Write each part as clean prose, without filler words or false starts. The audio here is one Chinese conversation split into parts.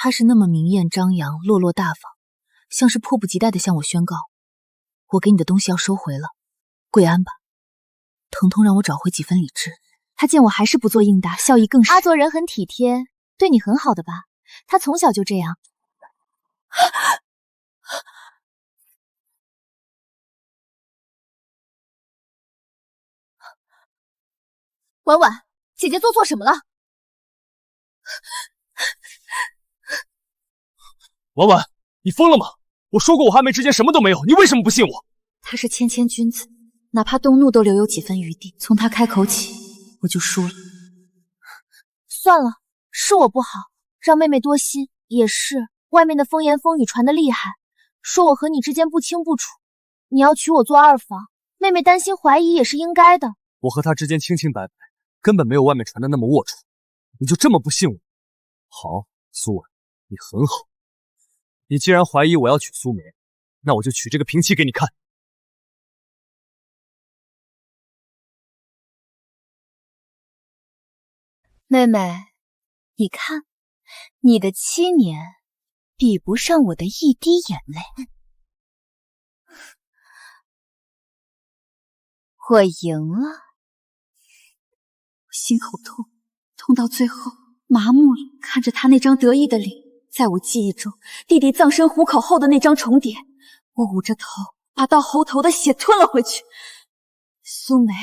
他是那么明艳张扬、落落大方，像是迫不及待地向我宣告：我给你的东西要收回了，跪安吧。疼痛让我找回几分理智。他见我还是不做应答，笑意更深。阿佐人很体贴，对你很好的吧？他从小就这样。婉婉，姐姐做错什么了？婉婉，你疯了吗？我说过我和阿梅之间什么都没有，你为什么不信我？他是谦谦君子，哪怕动怒都留有几分余地。从他开口起，我就输了。算了，是我不好，让妹妹多心。也是，外面的风言风语传得厉害，说我和你之间不清不楚，你要娶我做二房，妹妹担心怀疑也是应该的。我和他之间清清白白，根本没有外面传的那么龌龊。你就这么不信我？好，苏婉，你很好。你既然怀疑我要娶苏梅，那我就取这个平妻给你看。妹妹，你看，你的7年比不上我的一滴眼泪。我赢了，心好痛，痛到最后麻木了，看着他那张得意的脸。在我记忆中，弟弟葬身虎口后的那张重叠，我捂着头，把到喉头的血吞了回去。苏梅，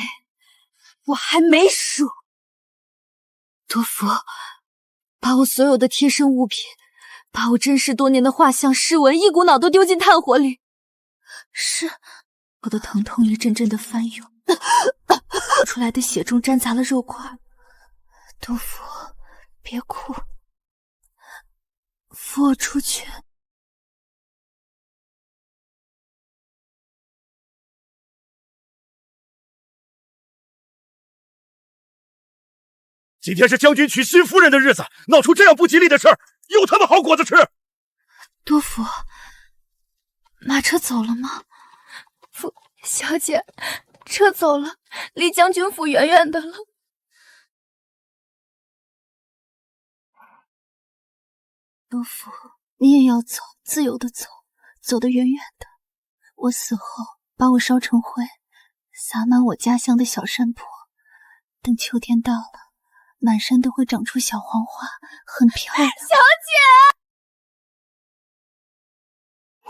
我还没输。多福把我所有的贴身物品，把我珍视多年的画像、诗文一股脑都丢进炭火里。是，我的疼痛一阵阵的翻涌，吐出来的血中沾杂了肉块。多福，别哭。扶我出去。今天是将军娶新夫人的日子，闹出这样不吉利的事儿，有他们好果子吃！多福，马车走了吗？小姐，车走了，离将军府远远的了。多福，你也要走，自由的走，走得远远的。我死后，把我烧成灰，撒满我家乡的小山坡。等秋天到了，满山都会长出小黄花，很漂亮。小姐，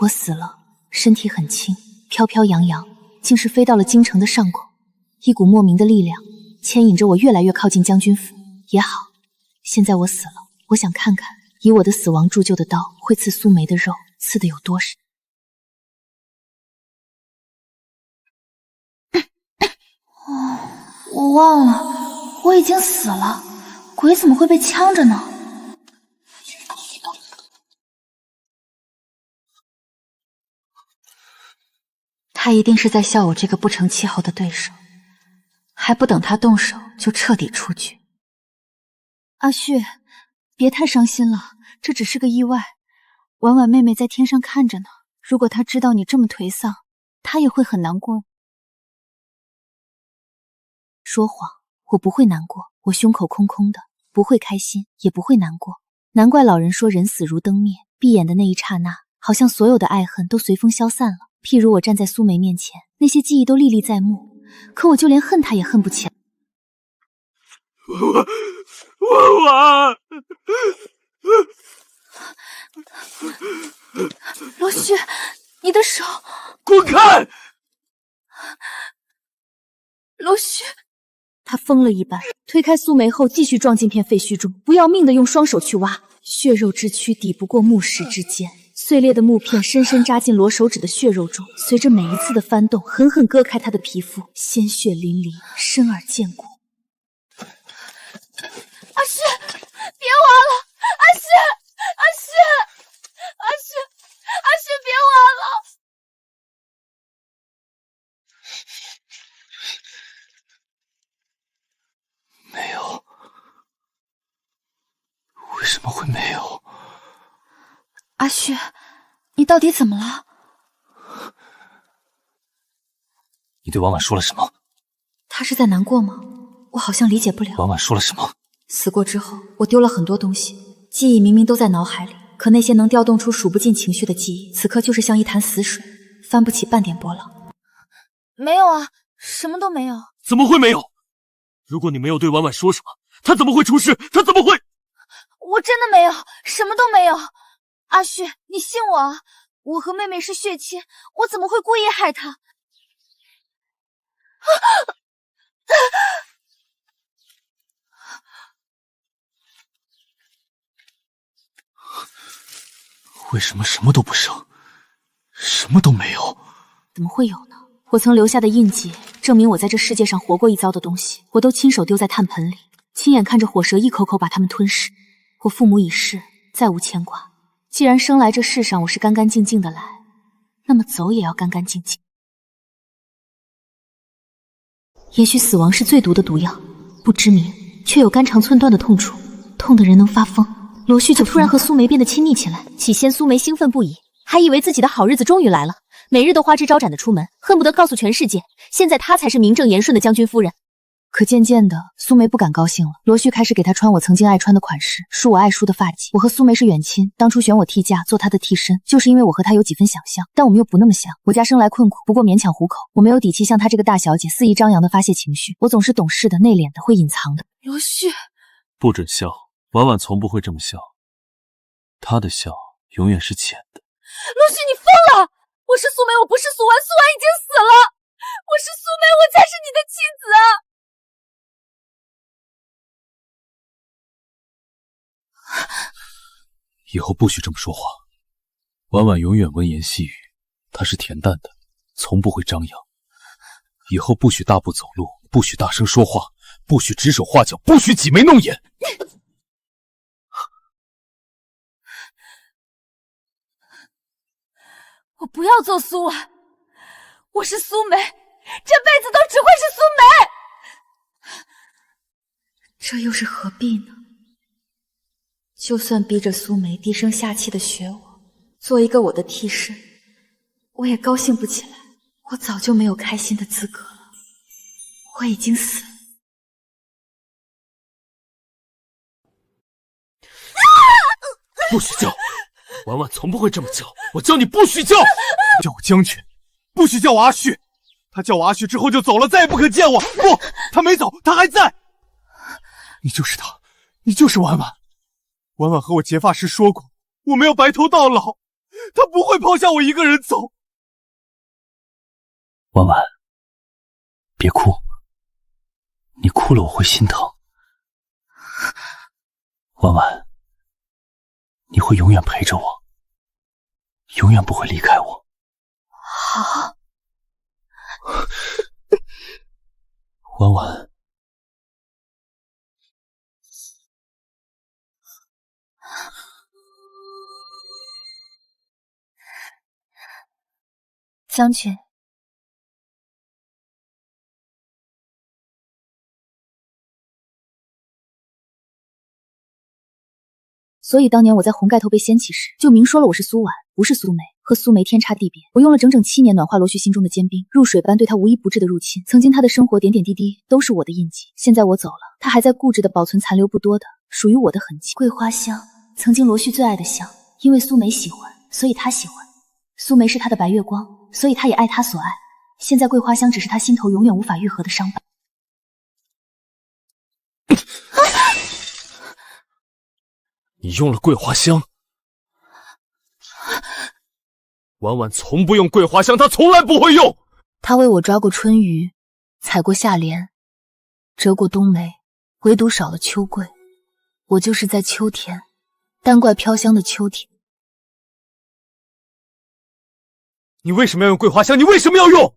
我死了，身体很轻，飘飘扬扬，竟是飞到了京城的上空。一股莫名的力量牵引着我越来越靠近将军府。也好，现在我死了，我想看看以我的死亡铸就的刀会刺苏梅的肉，刺的有多深。我忘了，我已经死了，鬼怎么会被呛着呢？他一定是在笑我这个不成气候的对手，还不等他动手就彻底出局。阿旭，别太伤心了，这只是个意外。婉婉妹妹在天上看着呢，如果她知道你这么颓丧，她也会很难过。说谎，我不会难过，我胸口空空的，不会开心，也不会难过。难怪老人说人死如灯灭，闭眼的那一刹那，好像所有的爱恨都随风消散了。譬如我站在苏梅面前，那些记忆都历历在目，可我就连恨她也恨不起来。婉，罗旭，你的手，滚开！罗旭，他疯了一般，推开苏梅后继续撞进片废墟中，不要命的用双手去挖，血肉之躯抵不过木石之坚。碎裂的木片深深扎进罗手指的血肉中，随着每一次的翻动，狠狠割开他的皮肤，鲜血淋漓，生而见骨。阿旭，别挖了！阿旭，阿旭，阿旭，阿旭，别挖了！没有，为什么会没有？阿旭，你到底怎么了？你对婉婉说了什么？她是在难过吗？我好像理解不了。婉婉说了什么？死过之后，我丢了很多东西，记忆明明都在脑海里，可那些能调动出数不尽情绪的记忆，此刻就是像一潭死水，翻不起半点波浪。没有啊，什么都没有。怎么会没有？如果你没有对婉婉说什么，她怎么会出事？她怎么会？我真的没有，什么都没有。阿旭，你信我啊！我和妹妹是血亲，我怎么会故意害她？为什么什么都不剩，什么都没有？怎么会有呢？我曾留下的印记，证明我在这世界上活过一遭的东西，我都亲手丢在炭盆里，亲眼看着火蛇一口口把它们吞噬。我父母已逝，再无牵挂。既然生来这世上我是干干净净的来，那么走也要干干净净。也许死亡是最毒的毒药，不知名，却有肝肠寸断的痛楚，痛得人能发疯。罗旭就突然和苏梅变得亲昵起来。起先苏梅兴奋不已，还以为自己的好日子终于来了，每日都花枝招展的出门，恨不得告诉全世界，现在她才是名正言顺的将军夫人。可渐渐的，苏梅不敢高兴了。罗旭开始给她穿我曾经爱穿的款式，梳我爱梳的发髻。我和苏梅是远亲，当初选我替嫁做她的替身，就是因为我和她有几分想象，但我们又不那么像。我家生来困苦，不过勉强糊口，我没有底气像她这个大小姐肆意张扬的发泄情绪。我总是懂事的、内敛的，会隐藏的。罗旭，不准笑，婉婉从不会这么笑，她的笑永远是浅的。罗旭，你疯了！我是苏梅，我不是苏婉，苏婉已经死了。我是苏梅，我才是你的妻子啊！以后不许这么说话。婉婉永远温言细语，她是恬淡的，从不会张扬。以后不许大步走路，不许大声说话，不许指手画脚，不许挤眉弄眼。我不要做苏婉，我是苏梅，这辈子都只会是苏梅。这又是何必呢？就算逼着苏梅低声下气的学我，做一个我的替身，我也高兴不起来。我早就没有开心的资格了，我已经死了。不许叫！婉婉从不会这么叫，我叫你不许叫！叫我将军，不许叫我阿旭。他叫我阿旭之后就走了，再也不可见我。不，他没走，他还在。你就是他，你就是婉婉。婉婉和我结发时说过，我们要白头到老，他不会抛下我一个人走。婉婉，别哭，你哭了我会心疼。婉婉，你会永远陪着我，永远不会离开我。好。婉婉，将军，所以当年我在红盖头被掀起时，就明说了我是苏婉，不是苏梅，和苏梅天差地别。我用了整整7年暖化罗旭心中的坚冰，入水般对他无一不至的入侵。曾经他的生活点点滴滴都是我的印记，现在我走了，他还在固执的保存残留不多的属于我的痕迹。桂花香，曾经罗旭最爱的香，因为苏梅喜欢，所以他喜欢。苏梅是他的白月光，所以他也爱他所爱。现在桂花香只是他心头永远无法愈合的伤疤。你用了桂花香？婉婉从不用桂花香，她从来不会用。他为我抓过春鱼，采过夏莲，折过冬梅，唯独少了秋桂。我就是在秋天，单怪飘香的秋天。你为什么要用桂花香？你为什么要用？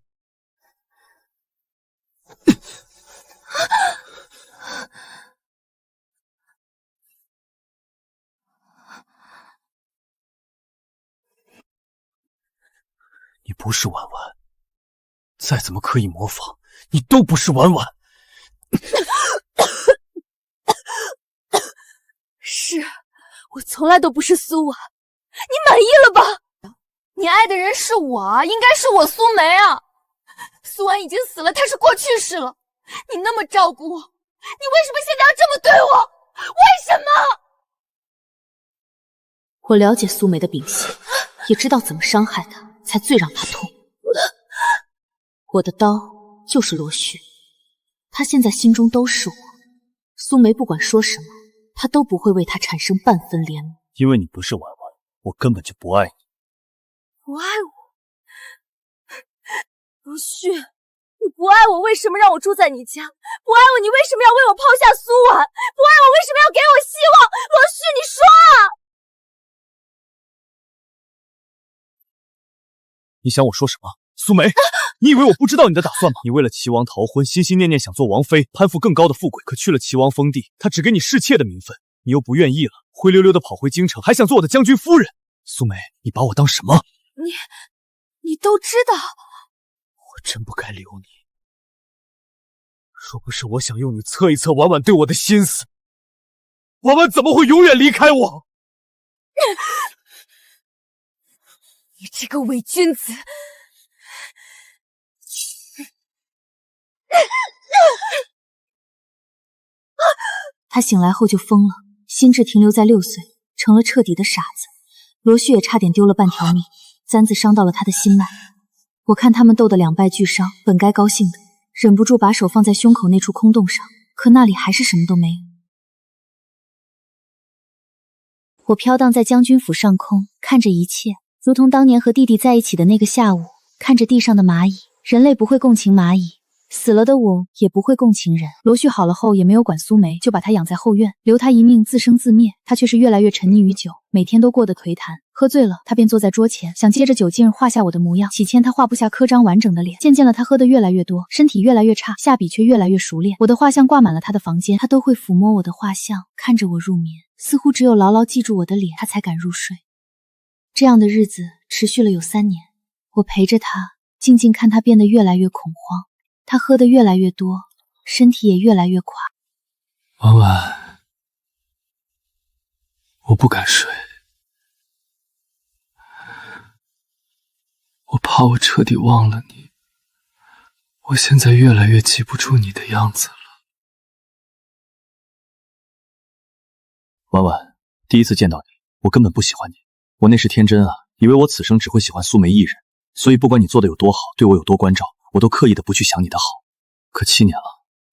你不是婉婉，再怎么刻意模仿，你都不是婉婉。是，我从来都不是苏婉，你满意了吧？你爱的人是我啊，应该是我苏梅啊。苏婉已经死了，她是过去式了。你那么照顾我，你为什么现在要这么对我？为什么？我了解苏梅的秉性，也知道怎么伤害她才最让她痛。我的刀就是罗旭，他现在心中都是我。苏梅不管说什么，他都不会为他产生半分怜悯。因为你不是婉婉，我根本就不爱你。不爱我？罗旭，你不爱我，为什么让我住在你家？不爱我，你为什么要为我抛下苏婉？不爱我，为什么要给我希望？罗旭，你说啊！你想我说什么？苏梅，你以为我不知道你的打算吗？你为了齐王逃婚，心心念念想做王妃，攀附更高的富贵，可去了齐王封地，他只给你侍妾的名分，你又不愿意了，灰溜溜的跑回京城，还想做我的将军夫人。苏梅，你把我当什么？你都知道。我真不该留你。若不是我想用你测一测婉婉对我的心思，婉婉怎么会永远离开我？你这个伪君子！他醒来后就疯了，心智停留在6岁，成了彻底的傻子。罗旭也差点丢了半条命，簪子伤到了他的心脉。我看他们斗得两败俱伤，本该高兴的，忍不住把手放在胸口那处空洞上，可那里还是什么都没有。我飘荡在将军府上空，看着一切，如同当年和弟弟在一起的那个下午，看着地上的蚂蚁。人类不会共情蚂蚁，死了的我也不会共情人。罗旭好了后也没有管苏梅，就把她养在后院，留她一命自生自灭。他却是越来越沉溺于酒，每天都过得颓唐。喝醉了，他便坐在桌前，想借着酒劲画下我的模样。起先他画不下科张完整的脸，渐渐了他喝得越来越多，身体越来越差，下笔却越来越熟练。我的画像挂满了他的房间，他都会抚摸我的画像，看着我入眠。似乎只有牢牢记住我的脸，他才敢入睡。这样的日子持续了有3年，我陪着他，静静看他变得越来越恐慌。他喝得越来越多，身体也越来越垮。婉婉，我不敢睡，我怕我彻底忘了你。我现在越来越记不住你的样子了。婉婉，第一次见到你，我根本不喜欢你。我那时天真啊，以为我此生只会喜欢苏梅一人，所以不管你做的有多好，对我有多关照，我都刻意的不去想你的好。可7年了，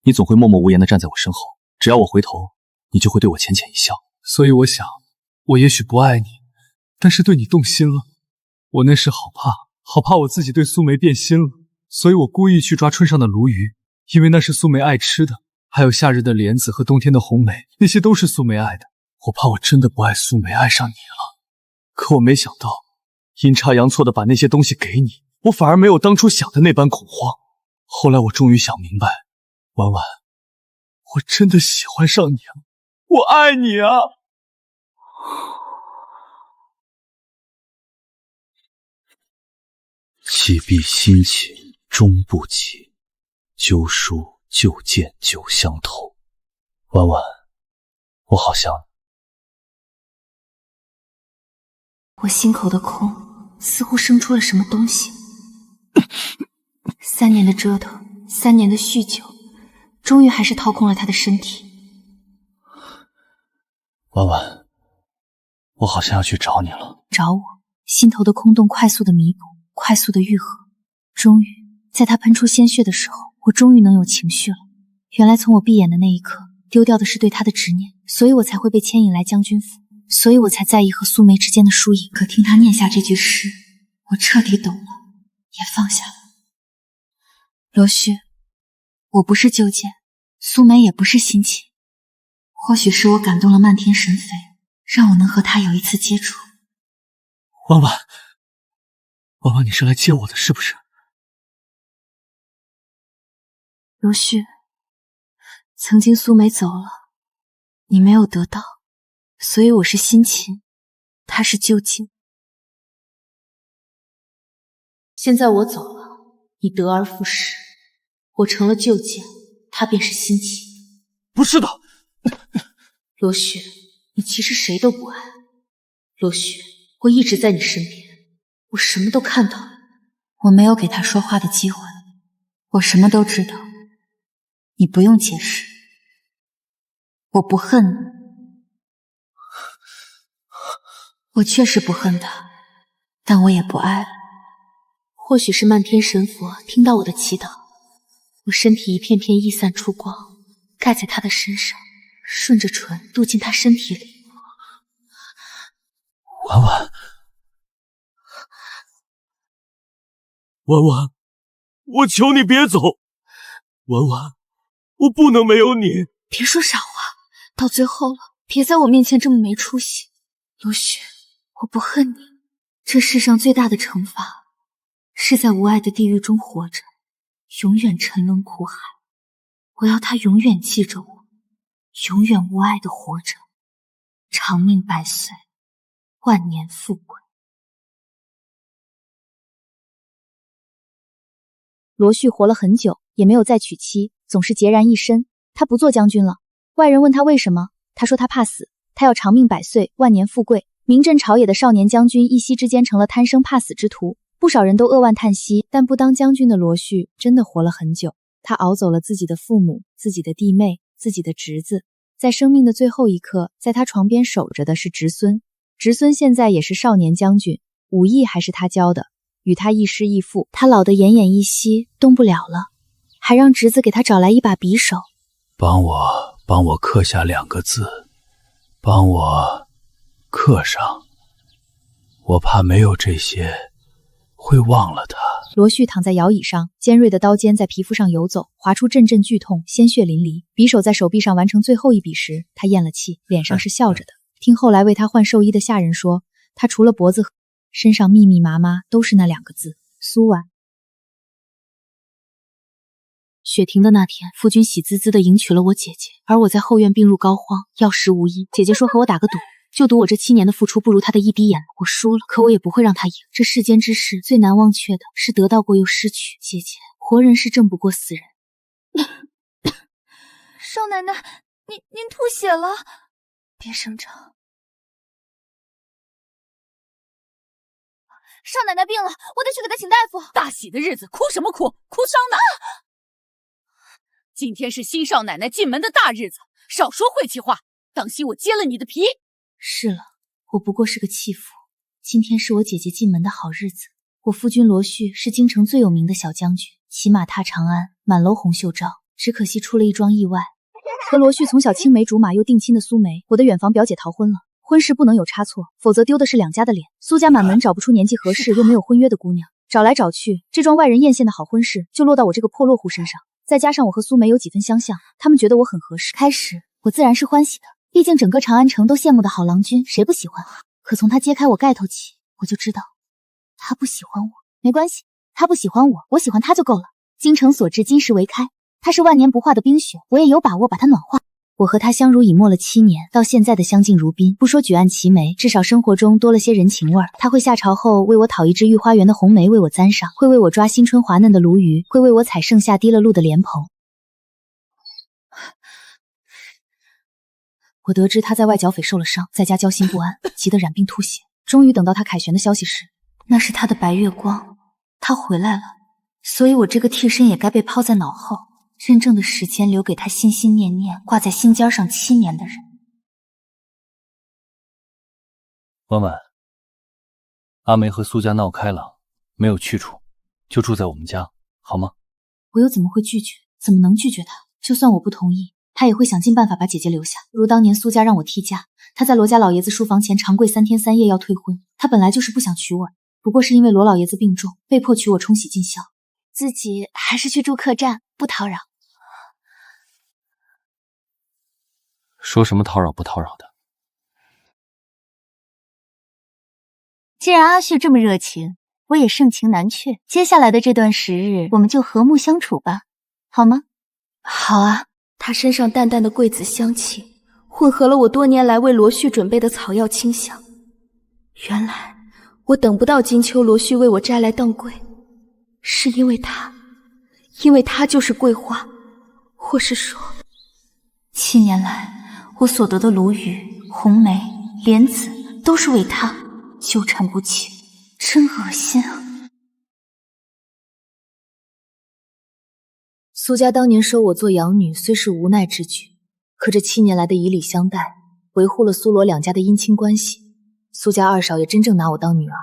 你总会默默无言的站在我身后，只要我回头，你就会对我浅浅一笑。所以我想，我也许不爱你，但是对你动心了。我那时好怕我自己对苏梅变心了，所以我故意去抓春上的鲈鱼，因为那是苏梅爱吃的，还有夏日的莲子和冬天的红梅，那些都是苏梅爱的。我怕我真的不爱苏梅，爱上你了。可我没想到，阴差阳错的把那些东西给你，我反而没有当初想的那般恐慌。后来我终于想明白，婉婉，我真的喜欢上你了，我爱你啊！启必心情终不起，旧书旧剑久相投。婉婉，我好想你。我心口的空似乎生出了什么东西。3年的折腾，3年的酗酒，终于还是掏空了他的身体。婉婉，我好像要去找你了。找我？心头的空洞快速的弥补，快速的愈合。终于，在他喷出鲜血的时候，我终于能有情绪了。原来从我闭眼的那一刻，丢掉的是对他的执念，所以我才会被牵引来将军府，所以我才在意和苏梅之间的输赢。可听他念下这句诗，我彻底懂了，也放下了。罗旭，我不是旧剑，苏梅也不是心情，或许是我感动了漫天神飞，让我能和他有一次接触。婉婉，婉婉，你是来接我的是不是？罗旭，曾经苏梅走了，你没有得到，所以我是心情，他是旧境。现在我走了，你得而复失，我成了旧剑，他便是心情。不是的，罗旭，你其实谁都不爱。罗旭，我一直在你身边，我什么都看到了。我没有给他说话的机会，我什么都知道，你不用解释。我不恨你，我确实不恨他，但我也不爱了。或许是漫天神佛听到我的祈祷，我身体一片片溢散出光，盖在他的身上，顺着唇渡进他身体里。婉婉，婉婉，我求你别走，婉婉，我不能没有你。别说傻话，到最后了，别在我面前这么没出息。罗旭，我不恨你，这世上最大的惩罚是在无爱的地狱中活着，永远沉沦苦海。我要他永远记着我，永远无爱的活着，长命百岁，万年富贵。罗旭活了很久，也没有再娶妻，总是孑然一身。他不做将军了。外人问他为什么，他说他怕死，他要长命百岁，万年富贵。名震朝野的少年将军一夕之间成了贪生怕死之徒，不少人都扼腕叹息。但不当将军的罗旭真的活了很久，他熬走了自己的父母、自己的弟妹、自己的侄子。在生命的最后一刻，在他床边守着的是侄孙，侄孙现在也是少年将军，武艺还是他教的，与他亦师亦父。他老得奄奄一息，动不了了，还让侄子给他找来一把匕首。帮我刻下2个字，帮我刻上，我怕没有这些会忘了他。罗旭躺在摇椅上，尖锐的刀尖在皮肤上游走，划出阵阵剧痛，鲜血淋漓。匕首在手臂上完成最后一笔时，他咽了气，脸上是笑着的。听后来为他换寿衣的下人说，他除了脖子和身上密密麻麻都是那2个字：苏婉。雪停的那天，夫君喜滋滋地迎娶了我姐姐，而我在后院病入膏肓，药石无医。姐姐说和我打个赌，就赌我这7年的付出不如她的一滴眼泪。我输了，可我也不会让她赢。这世间之事最难忘却的是得到过又失去。姐姐，活人是挣不过死人。少奶奶，您吐血了，别声张。少奶奶病了，我得去给她请大夫。大喜的日子哭什么哭？哭伤呢？今天是新少奶奶进门的大日子，少说晦气话，当心我揭了你的皮。是了，我不过是个弃妇。今天是我姐姐进门的好日子。我夫君罗旭是京城最有名的小将军，骑马踏长安，满楼红袖招。只可惜出了一桩意外。和罗旭从小青梅竹马又定亲的苏梅，我的远房表姐逃婚了。婚事不能有差错，否则丢的是2家的脸。苏家满门找不出年纪合适又没有婚约的姑娘，找来找去，这桩外人艳羡的好婚事就落到我这个破落户身上。再加上我和苏梅有几分相像，他们觉得我很合适。开始我自然是欢喜的，毕竟整个长安城都羡慕的好郎君，谁不喜欢？可从他揭开我盖头起，我就知道他不喜欢我。没关系，他不喜欢我，我喜欢他就够了。精诚所至，金石为开。他是万年不化的冰雪，我也有把握把他暖化。我和他相濡以沫了7年，到现在的相敬如宾。不说举案齐眉，至少生活中多了些人情味儿。他会下朝后为我讨一枝御花园的红梅为我簪上，会为我抓新春滑嫩的鲈鱼，会为我采盛夏滴了露的莲蓬。我得知他在外剿匪受了伤，在家焦心不安，急得染病吐血。终于等到他凯旋的消息时，那是他的白月光，他回来了。所以我这个替身也该被抛在脑后，真正的时间留给他心心念念挂在心尖上7年的人。婉婉，阿梅和苏家闹开了，没有去处，就住在我们家，好吗？我又怎么会拒绝？怎么能拒绝他？就算我不同意，他也会想尽办法把姐姐留下。如当年苏家让我替嫁，他在罗家老爷子书房前长跪3天3夜要退婚。他本来就是不想娶我，不过是因为罗老爷子病重，被迫娶我冲喜尽孝。自己还是去住客栈，不叨扰。说什么叨扰不叨扰的？既然阿旭这么热情，我也盛情难却。接下来的这段时日，我们就和睦相处吧，好吗？好啊。他身上淡淡的桂子香气，混合了我多年来为罗旭准备的草药清香。原来我等不到金秋罗旭为我摘来当归，是因为他就是桂花，或是说7年来我所得的鲈鱼、红梅、莲子都是为他纠缠不清，真恶心啊！苏家当年收我做养女，虽是无奈之举，可这7年来的以礼相待，维护了苏罗2家的姻亲关系，苏家二少爷真正拿我当女儿，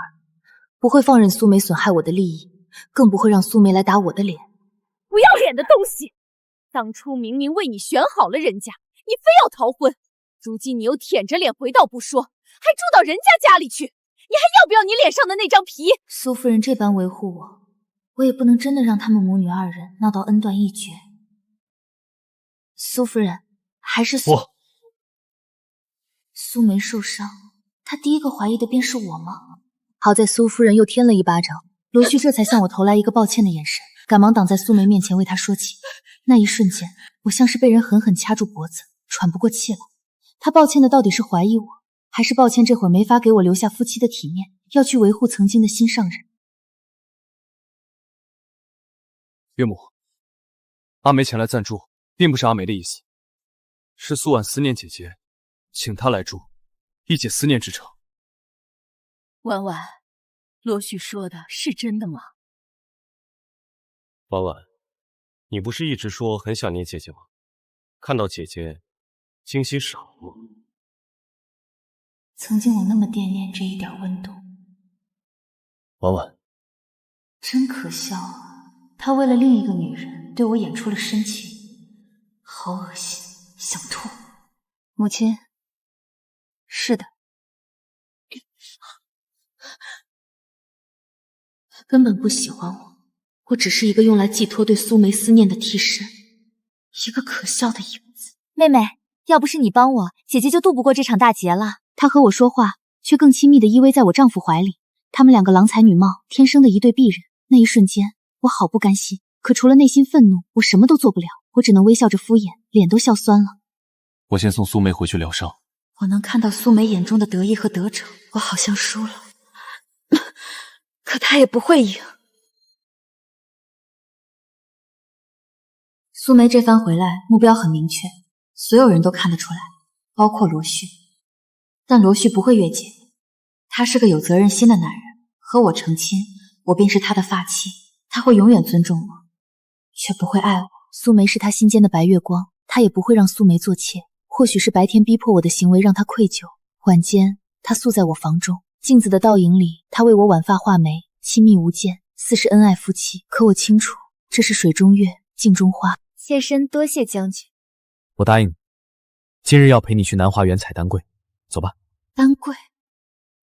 不会放任苏梅损害我的利益，更不会让苏梅来打我的脸。不要脸的东西！当初明明为你选好了人家，你非要逃婚，如今你又舔着脸回到不说，还住到人家家里去，你还要不要你脸上的那张皮？苏夫人这般维护我，我也不能真的让他们母女二人闹到恩断义绝。苏夫人，还是苏梅受伤，她第一个怀疑的便是我吗？好在苏夫人又添了一巴掌，罗旭这才向我投来一个抱歉的眼神，赶忙挡在苏梅面前为她说起。那一瞬间，我像是被人狠狠掐住脖子，喘不过气来。她抱歉的到底是怀疑我，还是抱歉这会儿没法给我留下夫妻的体面，要去维护曾经的心上人？岳母，阿梅前来暂住，并不是阿梅的意思，是苏婉思念姐姐，请她来住，一解思念之诚。婉婉，罗旭说的是真的吗？婉婉，你不是一直说很想念姐姐吗？看到姐姐，惊心傻了吗？曾经我那么惦念这一点温度。婉婉，真可笑啊！他为了另一个女人对我演出了深情，好恶心，想吐。母亲，是的，根本不喜欢我，我只是一个用来寄托对苏梅思念的替身，一个可笑的影子。妹妹，要不是你帮我，姐姐就渡不过这场大劫了。她和我说话，却更亲密地依偎在我丈夫怀里。他们两个郎才女貌，天生的一对璧人。那一瞬间，我好不甘心，可除了内心愤怒，我什么都做不了。我只能微笑着敷衍，脸都笑酸了。我先送苏梅回去疗伤。我能看到苏梅眼中的得意和得逞，我好像输了，可她也不会赢。苏梅这番回来，目标很明确，所有人都看得出来，包括罗旭。但罗旭不会越界，他是个有责任心的男人，和我成亲，我便是他的发妻，他会永远尊重我，却不会爱我。苏梅是他心间的白月光，他也不会让苏梅做妾。或许是白天逼迫我的行为让他愧疚，晚间他宿在我房中，镜子的倒影里，他为我挽发画眉，亲密无间，似是恩爱夫妻。可我清楚，这是水中月，镜中花。妾身多谢将军。我答应你，今日要陪你去南华园采丹桂，走吧。丹桂，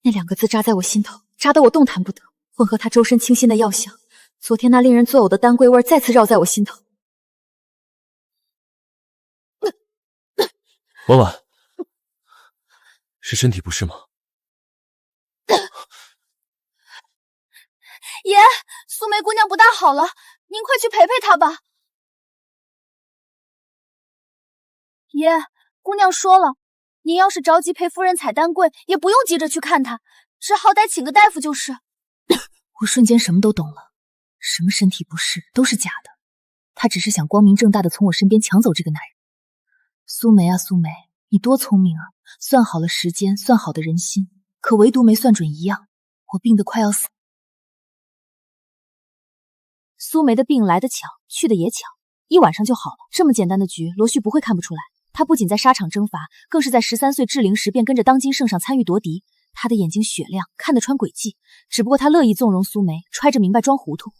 那两个字扎在我心头，扎得我动弹不得，混合他周身清新的药香。昨天那令人作呕的丹桂味再次绕在我心头。婉婉，是身体不适吗？爷，苏梅姑娘不大好了，您快去陪陪她吧。爷，姑娘说了，您要是着急陪夫人采丹桂，也不用急着去看她，只好歹请个大夫就是。我瞬间什么都懂了，什么身体不适都是假的，他只是想光明正大的从我身边抢走这个男人。苏梅啊苏梅，你多聪明啊，算好了时间，算好的人心，可唯独没算准一样，我病得快要死。苏梅的病来得巧，去得也巧，一晚上就好了。这么简单的局，罗旭不会看不出来。他不仅在沙场征伐，更是在13岁至龄时便跟着当今圣上参与夺嫡。他的眼睛雪亮，看得穿诡计，只不过他乐意纵容苏梅，揣着明白装糊涂。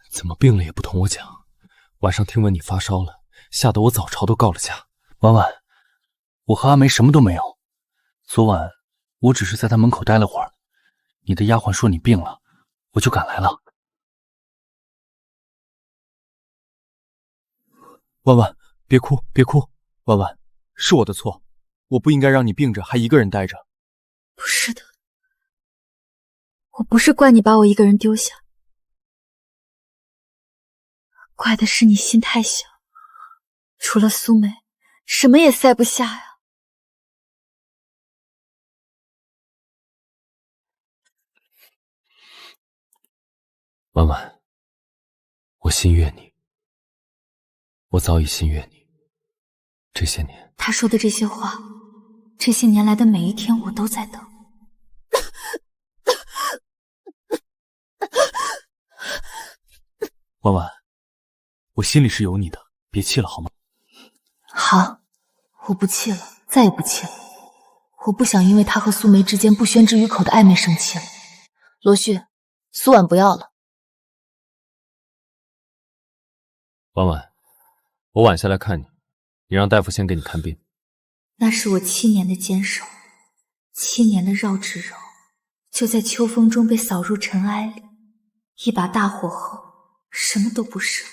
怎么病了也不同我讲？晚上听闻你发烧了，吓得我早朝都告了假。婉婉，我和阿梅什么都没有。昨晚我只是在她门口待了会儿，你的丫鬟说你病了，我就赶来了。婉婉，别哭，别哭。婉婉，是我的错，我不应该让你病着还一个人待着。不是的，我不是怪你把我一个人丢下，怪的是你心太小，除了苏梅，什么也塞不下呀。婉婉，我心悦你，我早已心悦你。这些年，他说的这些话，这些年来的每一天，我都在等。婉婉，我心里是有你的，别气了好吗？好，我不气了，再也不气了。我不想因为他和苏梅之间不宣之于口的暧昧生气了。罗旭，苏婉不要了。婉婉，我晚下来看你，你让大夫先给你看病。那是我7年的坚守，7年的绕指柔，就在秋风中被扫入尘埃里。一把大火后，什么都不剩，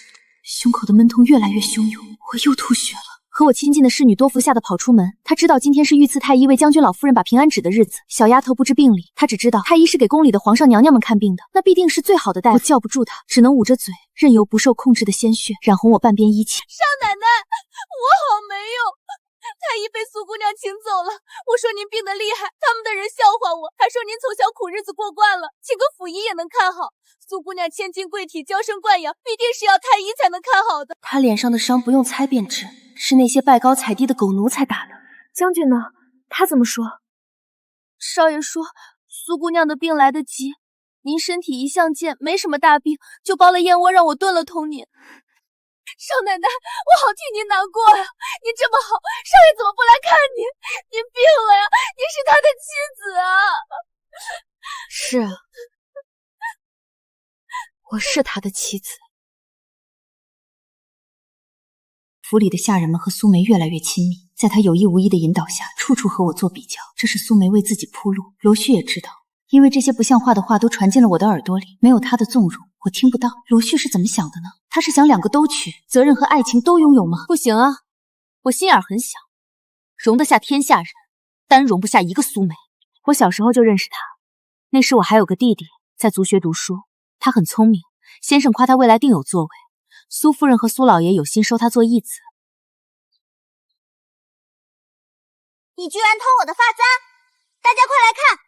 胸口的闷痛越来越汹涌，我又吐血了。和我亲近的侍女多福吓得跑出门，她知道今天是御赐太医为将军老夫人把平安纸的日子。小丫头不知病理，她只知道太医是给宫里的皇上娘娘们看病的，那必定是最好的大夫。我叫不住她，只能捂着嘴，任由不受控制的鲜血染红我半边衣襟。少奶奶，我好没用。太医被苏姑娘请走了，我说您病得厉害，他们的人笑话我，还说您从小苦日子过惯了，请个府医也能看好。苏姑娘千金贵体，娇生惯养，必定是要太医才能看好的。她脸上的伤不用猜便知，是那些拜高踩低的狗奴才打的。将军呢？他怎么说？少爷说苏姑娘的病来得急，您身体一向健，没什么大病，就包了燕窝让我炖了同您。少奶奶，我好替您难过呀！您这么好，少爷怎么不来看您？您病了呀，您是他的妻子啊！是啊，我是他的妻子。府里的下人们和苏梅越来越亲密，在他有意无意的引导下，处处和我做比较。这是苏梅为自己铺路。罗旭也知道，因为这些不像话的话都传进了我的耳朵里，没有他的纵容，我听不到。罗旭是怎么想的呢？他是想2个都娶，责任和爱情都拥有吗？不行啊，我心眼很小，容得下天下人，单容不下一个苏梅。我小时候就认识他，那时我还有个弟弟在族学读书，他很聪明，先生夸他未来定有作为。苏夫人和苏老爷有心收他做义子。你居然偷我的发簪！大家快来看，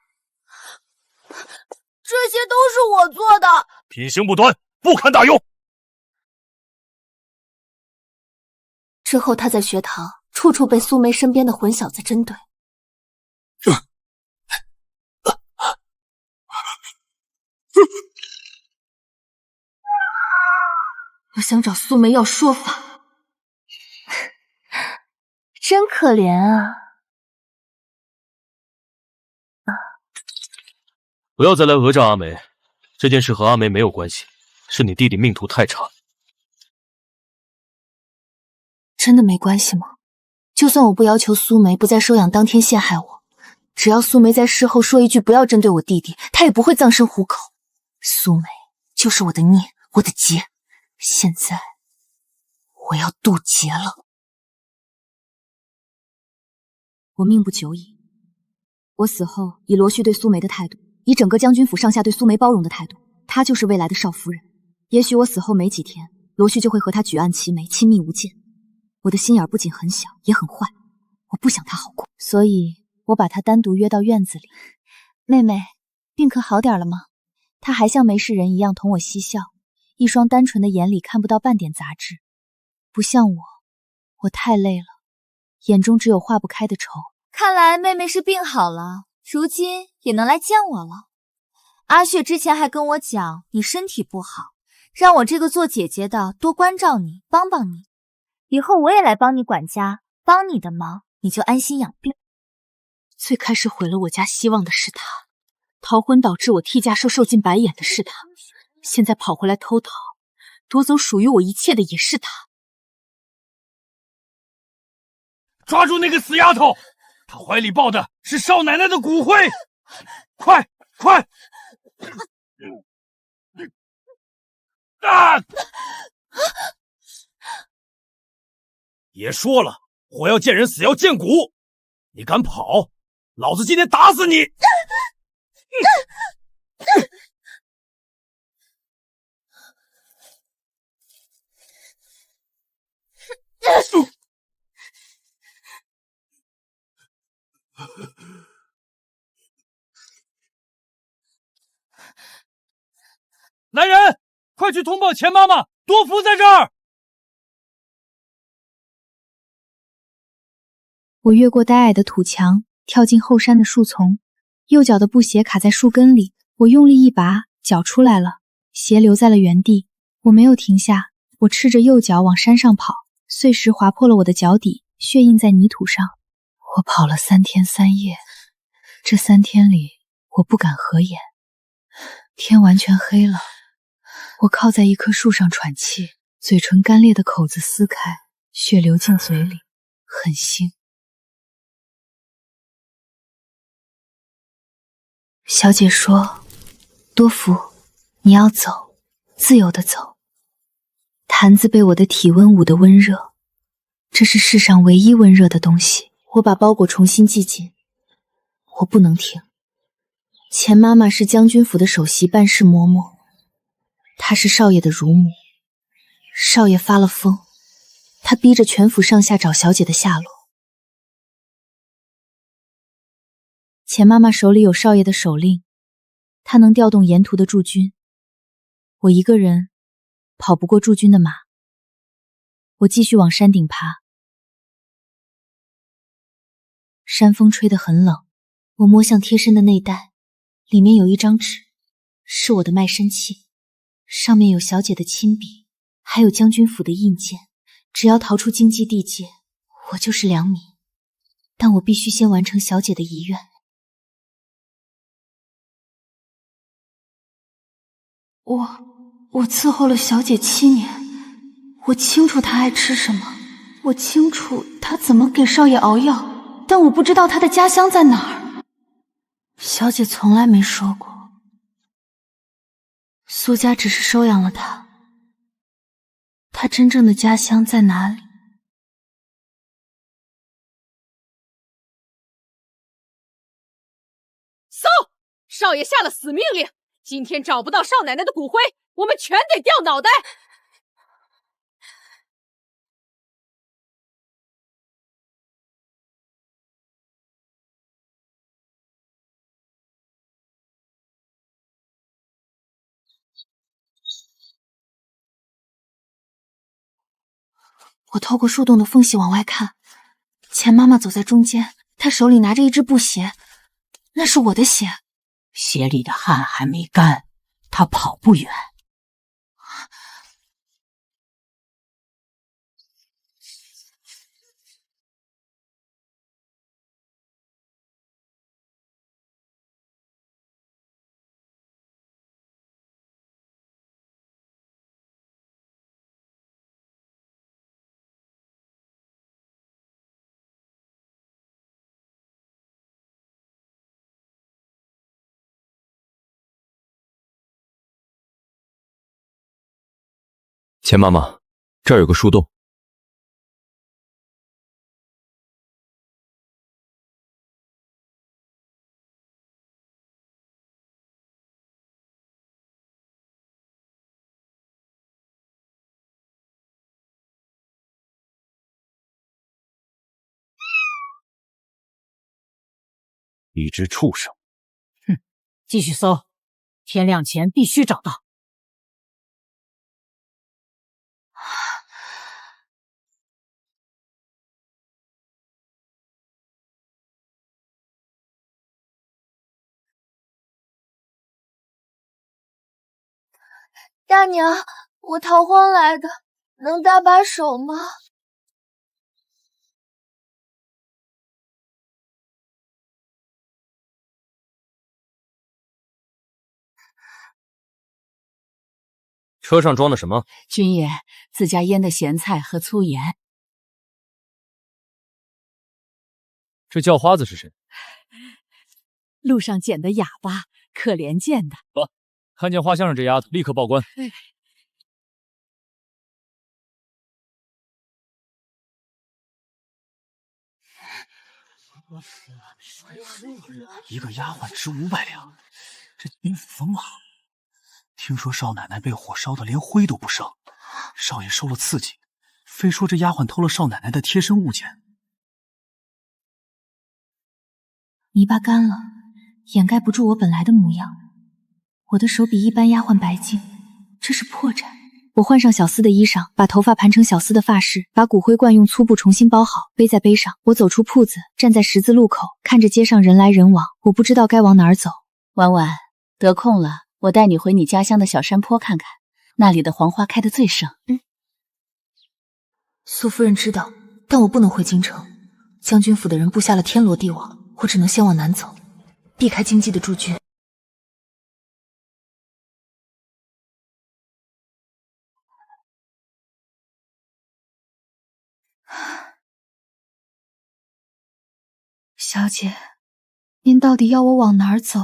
这些都是我做的。品行不端，不堪大用。之后他在学堂处处被苏梅身边的混小子针对。我想找苏梅要说法，真可怜啊！不要再来讹诈阿梅，这件事和阿梅没有关系，是你弟弟命途太差。真的没关系吗？就算我不要求苏梅不在收养当天陷害我，只要苏梅在事后说一句不要针对我弟弟，她也不会葬身虎口。苏梅就是我的孽，我的劫，现在我要渡劫了。我命不久矣，我死后以罗旭对苏梅的态度，以整个将军府上下对苏梅包容的态度，她就是未来的少夫人。也许我死后没几天，罗旭就会和她举案齐眉，亲密无间。我的心眼不仅很小，也很坏，我不想她好过，所以我把她单独约到院子里。妹妹，病可好点了吗？她还像没事人一样同我嬉笑，一双单纯的眼里看不到半点杂质，不像我太累了，眼中只有化不开的愁。看来妹妹是病好了，如今也能来见我了。阿血之前还跟我讲你身体不好，让我这个做姐姐的多关照你，帮帮你。以后我也来帮你管家，帮你的忙，你就安心养病。最开始毁了我家希望的是他，逃婚导致我替嫁受尽白眼的是他，现在跑回来偷桃，夺走属于我一切的也是他。抓住那个死丫头！她怀里抱的是少奶奶的骨灰！快！啊！别说了，活要见人，死要见骨！你敢跑，老子今天打死你！来人，快去通报钱妈妈，多福在这儿！我越过呆矮的土墙，跳进后山的树丛，右脚的布鞋卡在树根里，我用力一拔，脚出来了，鞋留在了原地。我没有停下，我赤着右脚往山上跑，碎石划破了我的脚底，血印在泥土上。我跑了3天3夜，这3天里，我不敢合眼，天完全黑了。我靠在一棵树上喘气，嘴唇干裂的口子撕开，血流进嘴里，很腥。小姐说，多福，你要走，自由的走。坛子被我的体温捂得温热，这是世上唯一温热的东西。我把包裹重新系紧，我不能停。钱妈妈是将军府的首席办事嬷嬷，她是少爷的乳母。少爷发了疯，他逼着全府上下找小姐的下落。钱妈妈手里有少爷的手令，她能调动沿途的驻军。我一个人跑不过驻军的马。我继续往山顶爬。山风吹得很冷，我摸向贴身的内袋，里面有一张纸，是我的卖身契，上面有小姐的亲笔，还有将军府的印鉴。只要逃出荆棘地界，我就是良民。但我必须先完成小姐的遗愿。我伺候了小姐7年，我清楚她爱吃什么，我清楚她怎么给少爷熬药，但我不知道她的家乡在哪儿。小姐从来没说过，苏家只是收养了她，她真正的家乡在哪里？搜！少爷下了死命令，今天找不到少奶奶的骨灰，我们全得掉脑袋！我透过树洞的缝隙往外看，钱妈妈走在中间，她手里拿着一只布鞋，那是我的鞋。鞋里的汗还没干，她跑不远。钱妈妈，这儿有个树洞。一只畜生！哼，继续搜，天亮前必须找到。大娘，我逃荒来的，能搭把手吗？车上装的什么？君爷自家腌的咸菜和粗盐。这叫花子是谁？路上捡的哑巴，可怜见的。看见花箱上这丫头，立刻报官。一个丫鬟值500两，这军府疯了。听说少奶奶被火烧得连灰都不剩，少爷受了刺激，非说这丫鬟偷了少奶奶的贴身物件。泥巴干了，掩盖不住我本来的模样。我的手比一般丫鬟白净，这是破绽。我换上小厮的衣裳，把头发盘成小厮的发饰，把骨灰罐用粗布重新包好，背在背上。我走出铺子，站在十字路口，看着街上人来人往，我不知道该往哪儿走。婉婉，得空了，我带你回你家乡的小山坡看看，那里的黄花开得最盛。苏夫人知道，但我不能回京城。将军府的人布下了天罗地网，我只能先往南走。避开经济的驻军。小姐，您到底要我往哪儿走？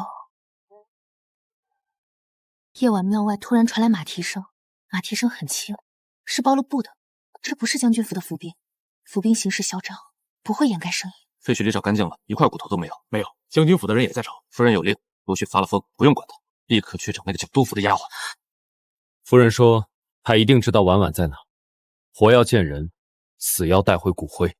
夜晚庙外突然传来马蹄声，马蹄声很轻，是包了布的。这不是将军府的府兵，府兵行事嚣张，不会掩盖声音。废墟里找干净了，一块骨头都没有。没有，将军府的人也在找。夫人有令，陆续发了疯，不用管他，立刻去找那个叫督府的丫鬟。夫人说，她一定知道婉婉在哪，活要见人，死要带回骨灰。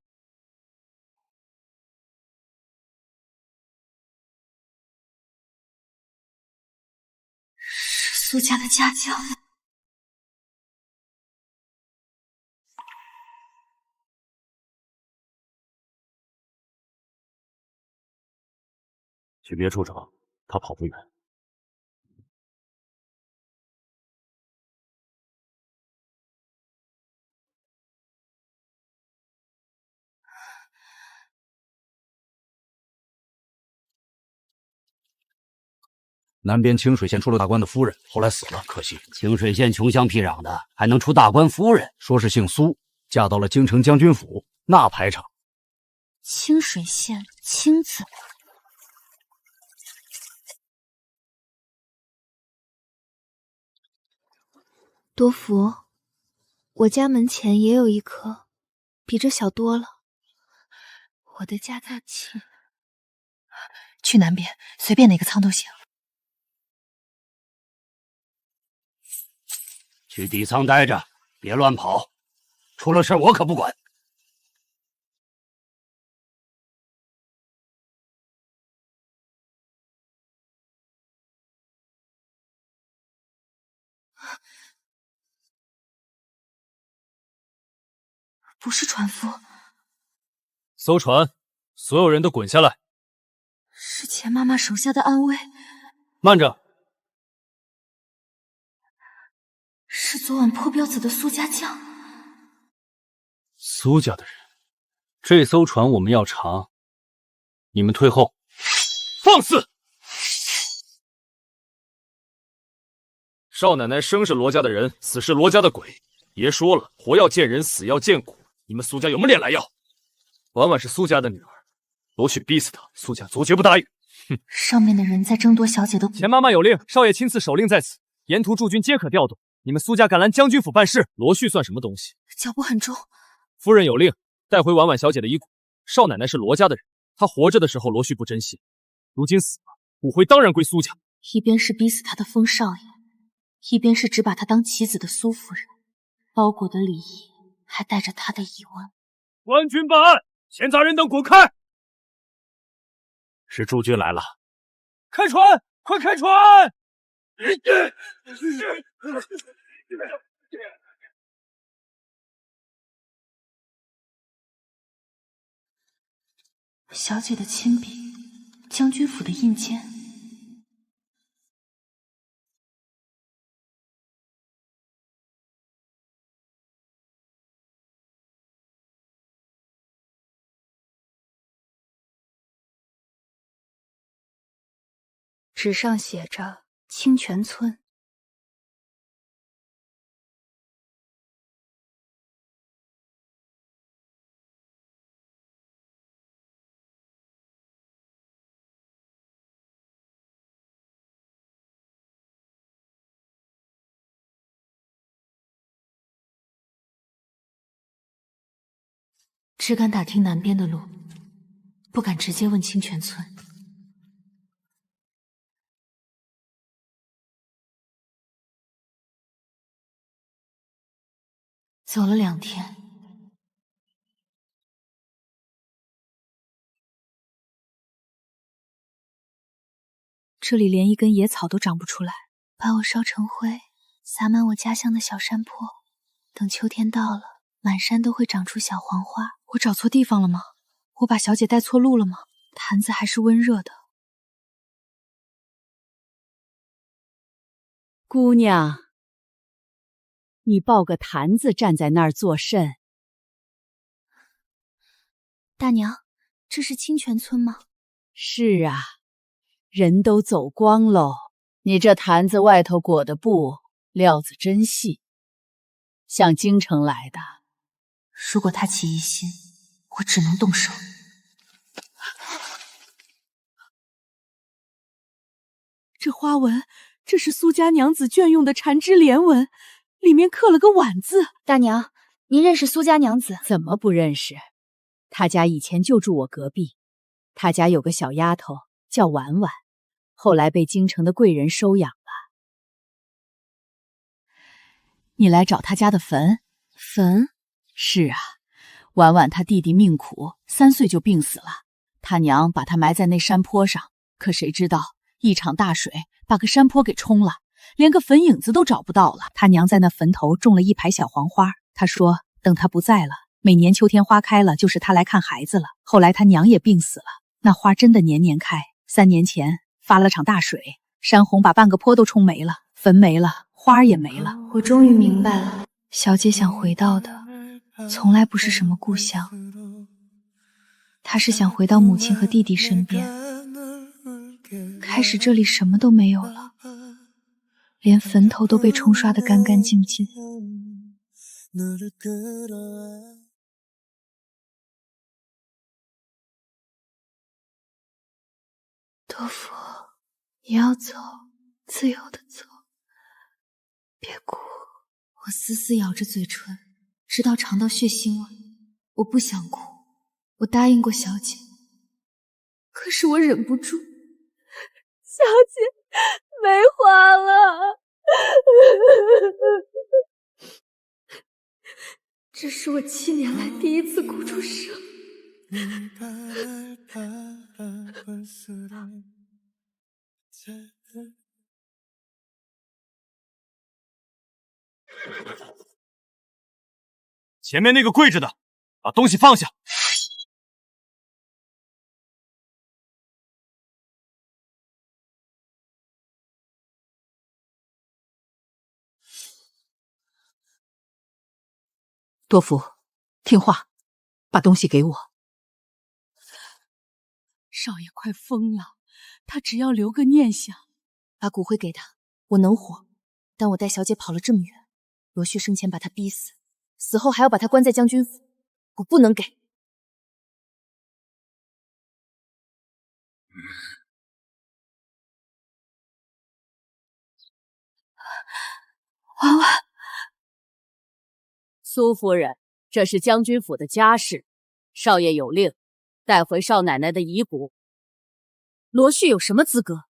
是苏家的家教。去别处找，他跑不远。南边清水县出了大官的夫人，后来死了，可惜。清水县穷乡僻壤的，还能出大官夫人？说是姓苏，嫁到了京城将军府，那排场。清水县青字。多福，我家门前也有一棵，比这小多了。我的家在青。去南边，随便哪个仓都行。去底仓待着，别乱跑，出了事我可不管。不是船夫，搜船，所有人都滚下来！是钱妈妈手下的暗卫。慢着，是昨晚破镖子的苏家将。苏家的人，这艘船我们要查，你们退后。放肆！少奶奶生是罗家的人，死是罗家的鬼。爷说了，活要见人，死要见骨。你们苏家有没有脸来要？婉婉是苏家的女儿，罗旭逼死她，苏家足绝不答应。哼！上面的人在争夺小姐的骨。钱妈妈有令，少爷亲自手令在此，沿途驻军皆可调动。你们苏家敢拦将军府办事，罗旭算什么东西？脚步很重。夫人有令，带回婉婉小姐的遗骨。少奶奶是罗家的人，她活着的时候罗旭不珍惜，如今死了，骨灰当然归苏家。一边是逼死他的风少爷，一边是只把他当棋子的苏夫人，包裹的礼仪还带着他的疑问。官军办案，闲杂人等滚开！是驻军来了，开船，快开船！小姐的亲笔，将军府的印鉴。纸上写着清泉村。只敢打听南边的路，不敢直接问清泉村。走了2天，这里连一根野草都长不出来。把我烧成灰，撒满我家乡的小山坡，等秋天到了，满山都会长出小黄花。我找错地方了吗？我把小姐带错路了吗？坛子还是温热的。姑娘，你抱个坛子站在那儿作甚？大娘，这是清泉村吗？是啊，人都走光喽，你这坛子外头裹的布料子真细，像京城来的。如果他起疑心，我只能动手。这花纹，这是苏家娘子眷用的缠枝莲纹，里面刻了个婉字。大娘，您认识苏家娘子？怎么不认识？她家以前就住我隔壁，她家有个小丫头叫婉婉，后来被京城的贵人收养了。你来找她家的坟？坟？是啊，婉婉她弟弟命苦，3岁就病死了，她娘把她埋在那山坡上，可谁知道一场大水把个山坡给冲了，连个坟影子都找不到了。她娘在那坟头种了一排小黄花，她说等她不在了，每年秋天花开了就是她来看孩子了。后来她娘也病死了，那花真的年年开。3年前发了场大水，山洪把半个坡都冲没了，坟没了，花也没了。我终于明白了，小姐想回到的从来不是什么故乡，她是想回到母亲和弟弟身边。开始这里什么都没有了，连坟头都被冲刷得干干净净。多福，你要走，自由的走，别哭。我死死咬着嘴唇，直到尝到血腥味。我不想哭，我答应过小姐，可是我忍不住。小姐，没花了。这是我7年来第一次哭出声。前面那个跪着的，把东西放下。多福，听话，把东西给我。少爷快疯了，他只要留个念想。把骨灰给他，我能活，但我带小姐跑了这么远，罗旭生前把他逼死，死后还要把他关在将军府，我不能给。婉婉，苏夫人，这是将军府的家事，少爷有令，带回少奶奶的遗骨。罗旭有什么资格？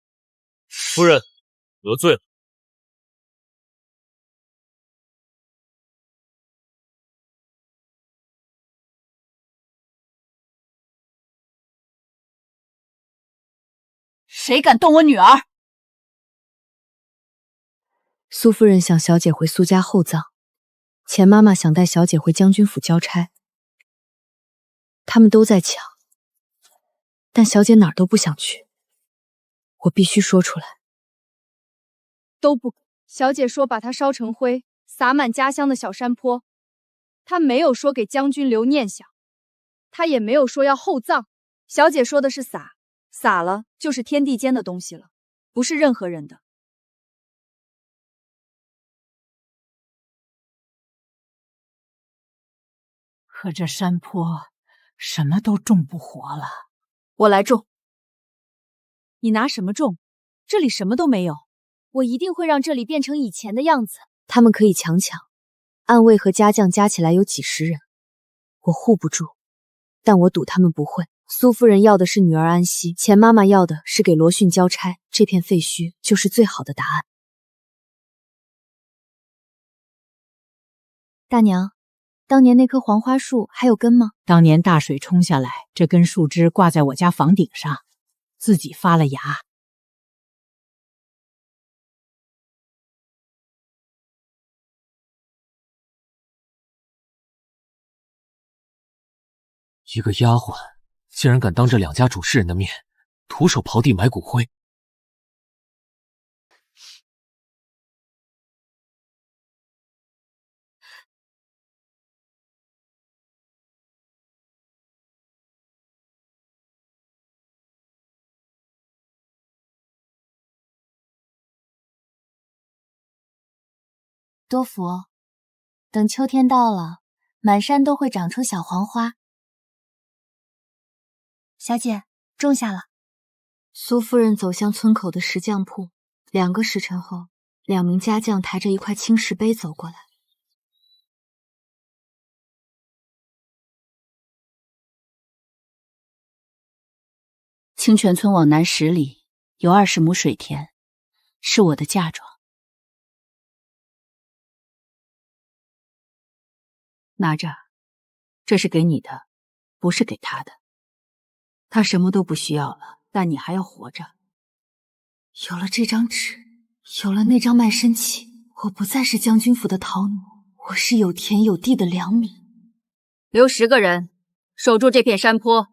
夫人，得罪了。谁敢动我女儿？苏夫人想小姐回苏家厚葬，钱妈妈想带小姐回将军府交差，他们都在抢，但小姐哪儿都不想去。我必须说出来。都不，小姐说把它烧成灰，撒满家乡的小山坡。她没有说给将军留念想，她也没有说要厚葬。小姐说的是撒，撒了就是天地间的东西了，不是任何人的。可这山坡什么都种不活了。我来种。你拿什么种？这里什么都没有。我一定会让这里变成以前的样子。他们可以强抢，暗卫和家将加起来有几10人，我护不住，但我赌他们不会。苏夫人要的是女儿安息，钱妈妈要的是给罗逊交差，这片废墟就是最好的答案。大娘，当年那棵黄花树还有根吗？当年大水冲下来，这根树枝挂在我家房顶上，自己发了芽。一个丫鬟竟然敢当着2家主事人的面，徒手刨地埋骨灰。多福，等秋天到了，满山都会长出小黄花。小姐，种下了。苏夫人走向村口的石匠铺，2个时辰后，2名家将抬着一块青石碑走过来。清泉村往南10里有20亩水田，是我的嫁妆。拿着，这是给你的，不是给他的。他什么都不需要了，但你还要活着。有了这张纸，有了那张卖身契，我不再是将军府的逃奴，我是有田有地的良民。留10个人守住这片山坡，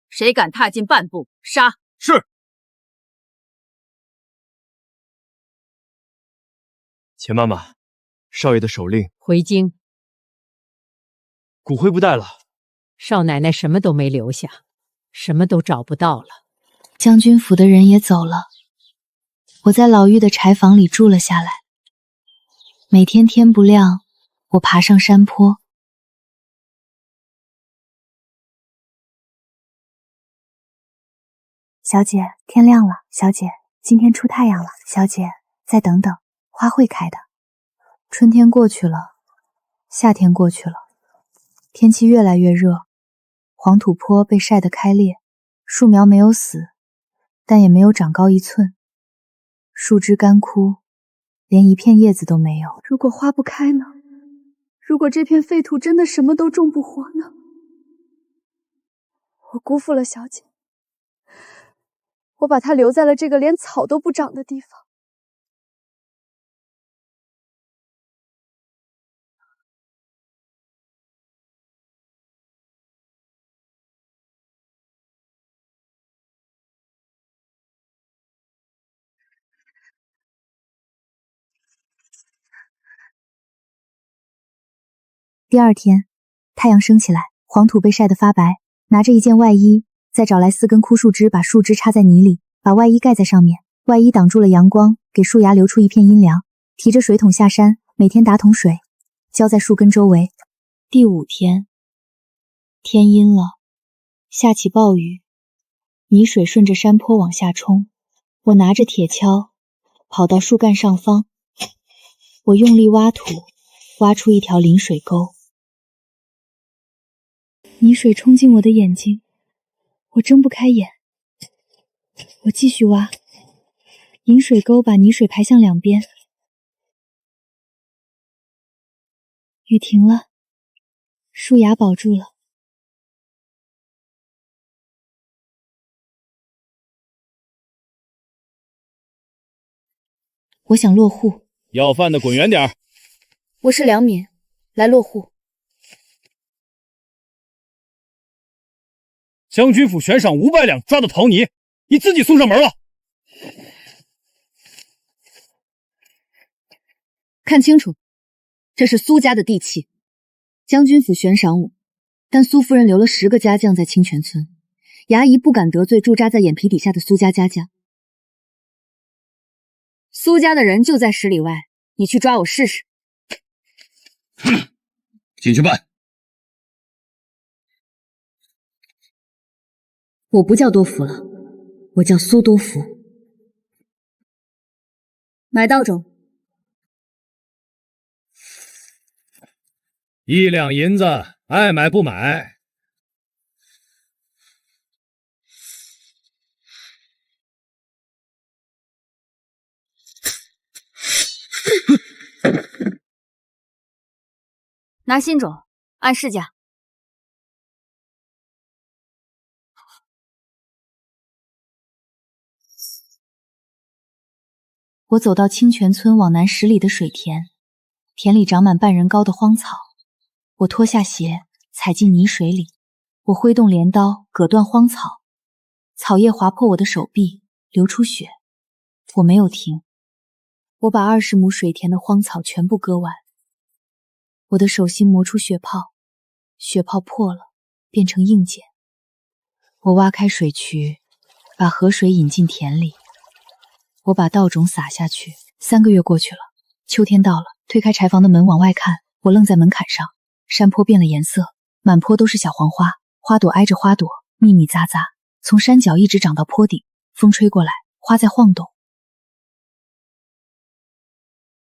谁敢踏进半步，杀！是。钱妈妈，少爷的手令。回京。骨灰不带了。少奶奶什么都没留下，什么都找不到了。将军府的人也走了，我在老妪的柴房里住了下来。每天天不亮，我爬上山坡。小姐，天亮了。小姐，今天出太阳了。小姐，再等等，花会开的。春天过去了，夏天过去了，天气越来越热，黄土坡被晒得开裂，树苗没有死，但也没有长高1寸，树枝干枯，连一片叶子都没有。如果花不开呢？如果这片废土真的什么都种不活呢？我辜负了小姐，我把她留在了这个连草都不长的地方。第2天，太阳升起来，黄土被晒得发白，拿着一件外衣，再找来4根枯树枝，把树枝插在泥里，把外衣盖在上面。外衣挡住了阳光，给树芽留出一片阴凉。提着水桶下山，每天打桶水，浇在树根周围。第5天，天阴了，下起暴雨，泥水顺着山坡往下冲。我拿着铁锹，跑到树干上方，我用力挖土，挖出一条临水沟。泥水冲进我的眼睛，我睁不开眼。我继续挖，引水沟把泥水排向两边。雨停了，树芽保住了。我想落户。要饭的滚远点儿！我是良民，来落户。将军府悬赏500两抓的陶泥，你自己送上门了。看清楚，这是苏家的地契。将军府悬赏我，但苏夫人留了10个家将在清泉村，衙役不敢得罪驻扎在眼皮底下的苏家家将。苏家的人就在10里外，你去抓我试试。进去办。我不叫多福了，我叫苏多福。买稻种。1两银子，爱买不买。拿新种，按市价。我走到清泉村往南10里的水田，田里长满半人高的荒草。我脱下鞋，踩进泥水里。我挥动镰刀，割断荒草，草叶划破我的手臂，流出血。我没有停，我把20亩水田的荒草全部割完。我的手心磨出血泡，血泡破了，变成硬茧。我挖开水渠，把河水引进田里。我把稻种撒下去，3个月过去了，秋天到了，推开柴房的门往外看，我愣在门槛上。山坡变了颜色，满坡都是小黄花，花朵挨着花朵，密密匝匝，从山脚一直长到坡顶。风吹过来，花在晃动，